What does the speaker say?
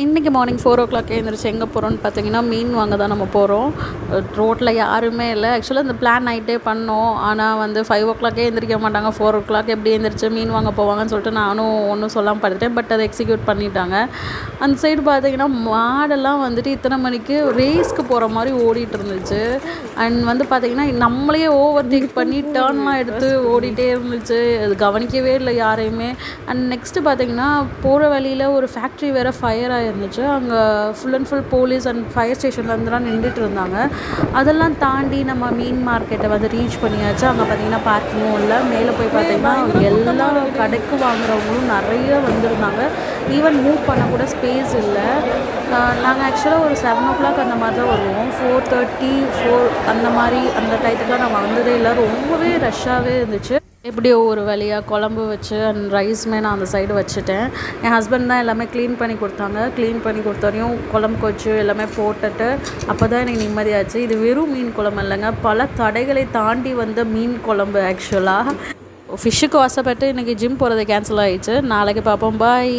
இன்றைக்கி மார்னிங் 4 எழுந்திரிச்சு எங்கே போகிறோன்னு பார்த்தீங்கன்னா மீன் வாங்க தான் நம்ம போகிறோம். ரோட்டில் யாருமே இல்லை. ஆக்சுவலாக இந்த பிளான் நைட்டே பண்ணோம். ஆனால் வந்து 5 எழுந்திரிக்க மாட்டாங்க. 4 எப்படி எழுந்திரிச்சு மீன் வாங்க போவாங்கன்னு சொல்லிட்டு நானும் ஒன்றும் சொல்லாமல் படுத்துட்டேன். பட் அதை எக்ஸிக்யூட் பண்ணிட்டாங்க. அந்த சைடு பார்த்தீங்கன்னா மாடெல்லாம் வந்துட்டு இத்தனை மணிக்கு ரேஸ்க்கு போகிற மாதிரி ஓடிட்டு இருந்துச்சு. அண்ட் வந்து பார்த்திங்கன்னா நம்மளையே ஓவர்டேக் பண்ணி டேர்ன்லாம் எடுத்து ஓடிட்டே இருந்துச்சு. அது கவனிக்கவே இல்லை யாரையுமே. அண்ட் நெக்ஸ்ட்டு பார்த்திங்கன்னா போகிற வழியில் ஒரு ஃபேக்ட்ரி வேறு ஃபயர் இருந்துச்சு. அங்கே full and full police and fire ஸ்டேஷன்லேருந்துலாம் நின்றுட்டு இருந்தாங்க. அதெல்லாம் தாண்டி நம்ம மீன் மார்க்கெட்டை வந்து ரீச் பண்ணியாச்சு. அங்கே பார்த்தீங்கன்னா பார்க்கிங்கும் இல்லை. மேலே போய் பார்த்தீங்கன்னா எல்லா கடைக்கு வாங்குறவங்களும் நிறைய வந்திருந்தாங்க. ஈவன் மூவ் பண்ண கூட ஸ்பேஸ் இல்லை. நாங்கள் ஆக்சுவலாக ஒரு 7 அந்த மாதிரி தான் வருவோம். 4:30 அந்த மாதிரி அந்த டயத்துக்குலாம் நான் வந்ததே இல்லை. ரொம்பவே ரஷ்ஷாகவே இருந்துச்சு. எப்படியோ ஒரு வழியாக குழம்பு வச்சு அண்ட் ரைஸுமே நான் அந்த சைடு வச்சுட்டேன். என் ஹஸ்பண்ட் தான் எல்லாமே க்ளீன் பண்ணி கொடுத்தாங்க. க்ளீன் பண்ணி கொடுத்தோடையும் குழம்பு வச்சு எல்லாமே போட்டுட்டு அப்போ தான் எனக்கு நிம்மதியாச்சு. இது வெறும் மீன் குழம்பு இல்லைங்க, பல தடைகளை தாண்டி வந்த மீன் குழம்பு. ஆக்சுவலாக ஃபிஷ்ஷுக்கு வசப்பட்டு இன்றைக்கி ஜிம் போகிறது கேன்சல் ஆகிடுச்சு. நாளைக்கு பார்ப்போம். பாய்.